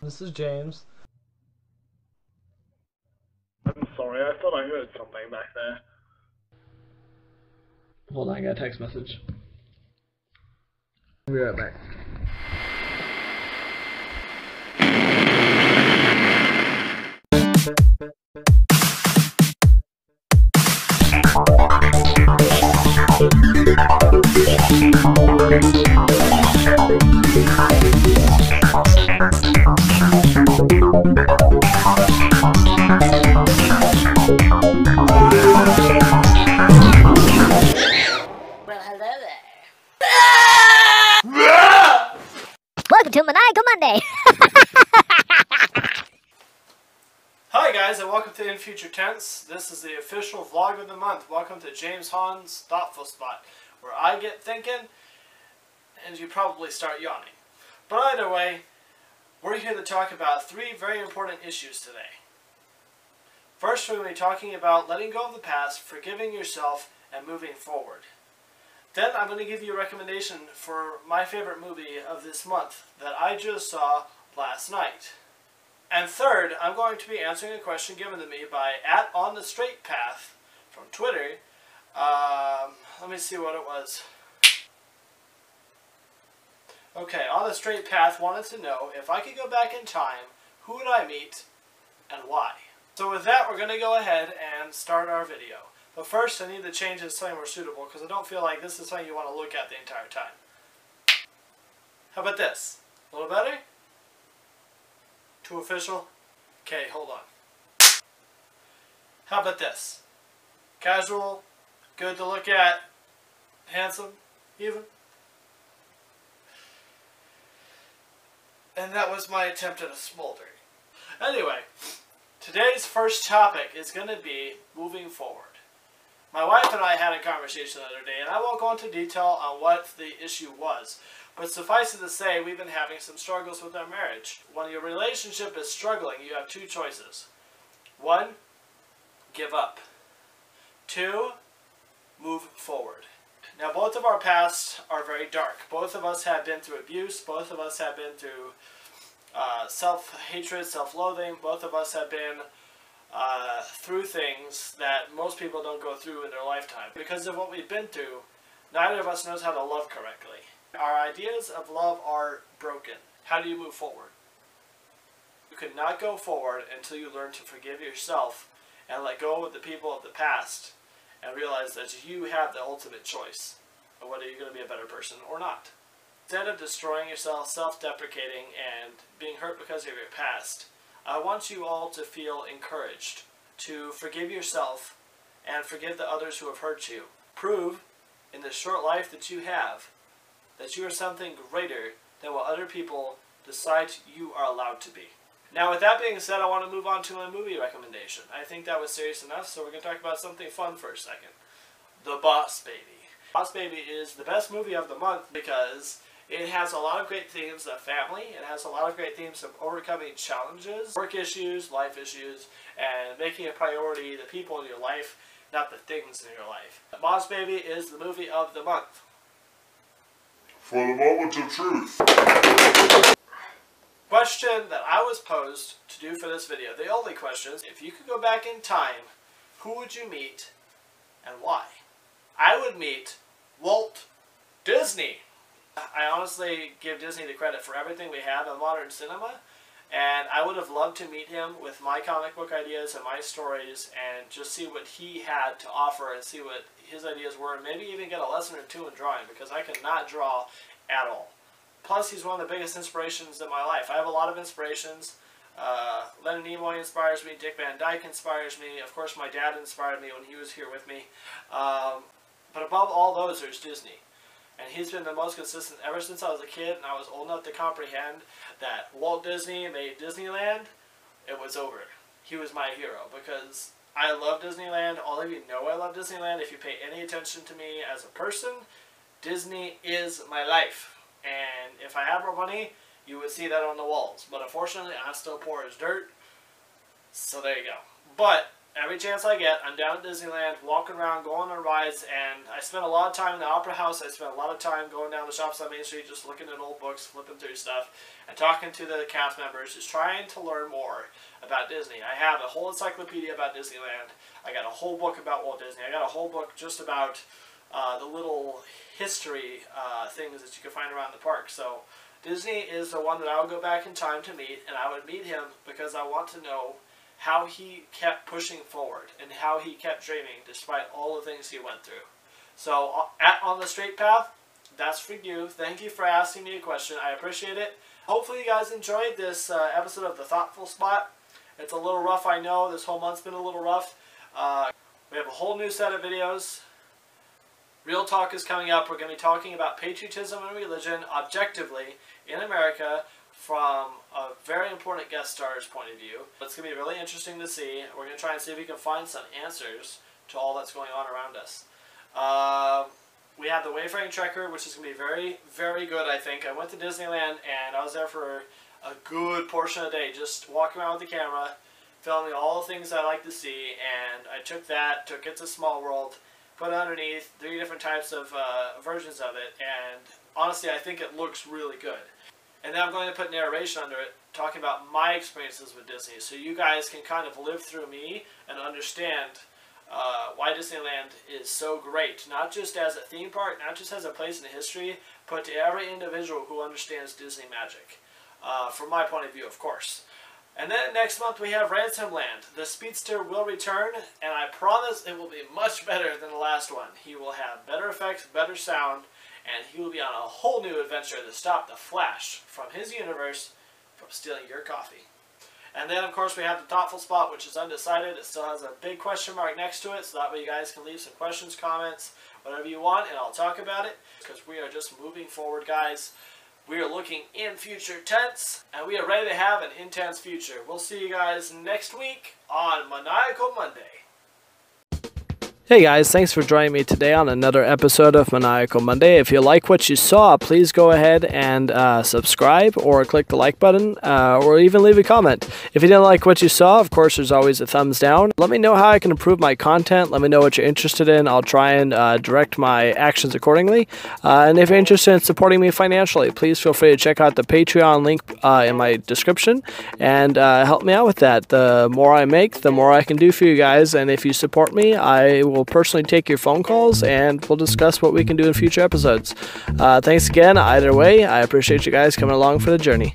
This is James. I'm sorry, I thought I heard something back there. Hold on, I got a text message. I'll be right back. Well, hello there. Welcome to Maniacal Monday. Hi guys, and welcome to In Future Tense. This is the official vlog of the month. Welcome to James Hahn's Thoughtful Spot, where I get thinking and you probably start yawning. But either way, we're here to talk about three very important issues today. First, we're going to be talking about letting go of the past, forgiving yourself, and moving forward. Then I'm going to give you a recommendation for my favorite movie of this month that I just saw last night. And third, I'm going to be answering a question given to me by @OnTheStraightPath from Twitter. Let me see what it was. Okay, On the Straight Path wanted to know if I could go back in time, who would I meet and why? So with that, we're going to go ahead and start our video. But first, I need to change it to something more suitable because I don't feel like this is something you want to look at the entire time. How about this? A little better? Too official? Okay, hold on. How about this? Casual, good to look at, handsome, even. And that was my attempt at a smolder. Anyway, today's first topic is going to be moving forward. My wife and I had a conversation the other day, and I won't go into detail on what the issue was. But suffice it to say, we've been having some struggles with our marriage. When your relationship is struggling, you have two choices. One, give up. Two, move forward. Now, both of our pasts are very dark. Both of us have been through abuse. Both of us have been through self-hatred, self-loathing. Both of us have been through things that most people don't go through in their lifetime. Because of what we've been through, neither of us knows how to love correctly. Our ideas of love are broken. How do you move forward? You cannot go forward until you learn to forgive yourself and let go of the people of the past and realize that you have the ultimate choice of whether you're going to be a better person or not. Instead of destroying yourself, self-deprecating, and being hurt because of your past, I want you all to feel encouraged to forgive yourself and forgive the others who have hurt you. Prove in the short life that you have that you are something greater than what other people decide you are allowed to be. Now, with that being said, I want to move on to my movie recommendation. I think that was serious enough, so we're going to talk about something fun for a second. The Boss Baby. Boss Baby is the best movie of the month because it has a lot of great themes of family. It has a lot of great themes of overcoming challenges, work issues, life issues, and making a priority the people in your life, not the things in your life. Boss Baby is the movie of the month. For the moment of truth. Question that I was posed to do for this video, the only question is, if you could go back in time, who would you meet and why? I would meet Walt Disney. I honestly give Disney the credit for everything we have in modern cinema, and I would have loved to meet him with my comic book ideas and my stories and just see what he had to offer and see what his ideas were, and maybe even get a lesson or two in drawing, because I cannot draw at all. Plus, he's one of the biggest inspirations in my life. I have a lot of inspirations. Leonard Nimoy inspires me. Dick Van Dyke inspires me. Of course, my dad inspired me when he was here with me. But above all those, there's Disney. And he's been the most consistent ever since I was a kid and I was old enough to comprehend that Walt Disney made Disneyland. It was over. He was my hero because I love Disneyland. All of you know I love Disneyland. If you pay any attention to me as a person, Disney is my life. And if I had more money, you would see that on the walls. But unfortunately, I'm still poor as dirt. So there you go. But every chance I get, I'm down at Disneyland, walking around, going on rides, and I spend a lot of time in the Opera House. I spend a lot of time going down the shops on Main Street, just looking at old books, flipping through stuff, and talking to the cast members, just trying to learn more about Disney. I have a whole encyclopedia about Disneyland. I got a whole book about Walt Disney. I got a whole book just about the little history things that you can find around the park. So Disney is the one that I would go back in time to meet, and I would meet him because I want to know how he kept pushing forward and how he kept dreaming despite all the things he went through. So at On the Straight Path, that's for you. Thank you for asking me a question. I appreciate it. Hopefully you guys enjoyed this episode of The Thoughtful Spot. It's a little rough, I know. This whole month's been a little rough. We have a whole new set of videos. Real Talk is coming up. We're going to be talking about patriotism and religion objectively in America from a very important guest star's point of view. It's going to be really interesting to see. We're going to try and see if we can find some answers to all that's going on around us. We have the Wayfaring Trekker, which is going to be very, very good, I think. I went to Disneyland, and I was there for a good portion of the day, just walking around with the camera, filming all the things I like to see, and I took that, took It's a Small World, put it underneath 3 different types of versions of it, and honestly, I think it looks really good. And then I'm going to put narration under it, talking about my experiences with Disney, so you guys can kind of live through me and understand why Disneyland is so great. Not just as a theme park, not just as a place in history, but to every individual who understands Disney magic. From my point of view, of course. And then next month we have Ransomland. The Speedster will return, and I promise it will be much better than the last one. He will have better effects, better sound, and he will be on a whole new adventure to stop the Flash from his universe from stealing your coffee. And then, of course, we have the Thoughtful Spot, which is undecided. It still has a big question mark next to it, so that way you guys can leave some questions, comments, whatever you want, and I'll talk about it, because we are just moving forward, guys. We are looking in future tense, and we are ready to have an intense future. We'll see you guys next week on Maniacal Monday. Hey guys, thanks for joining me today on another episode of Maniacal Monday. If you like what you saw, please go ahead and subscribe or click the like button or even leave a comment. If you didn't like what you saw, of course, there's always a thumbs down. Let me know how I can improve my content. Let me know what you're interested in. I'll try and direct my actions accordingly. And if you're interested in supporting me financially, please feel free to check out the Patreon link in my description and help me out with that. The more I make, the more I can do for you guys. And if you support me, I will personally take your phone calls and we'll discuss what we can do in future episodes. Thanks again. Either way, I appreciate you guys coming along for the journey.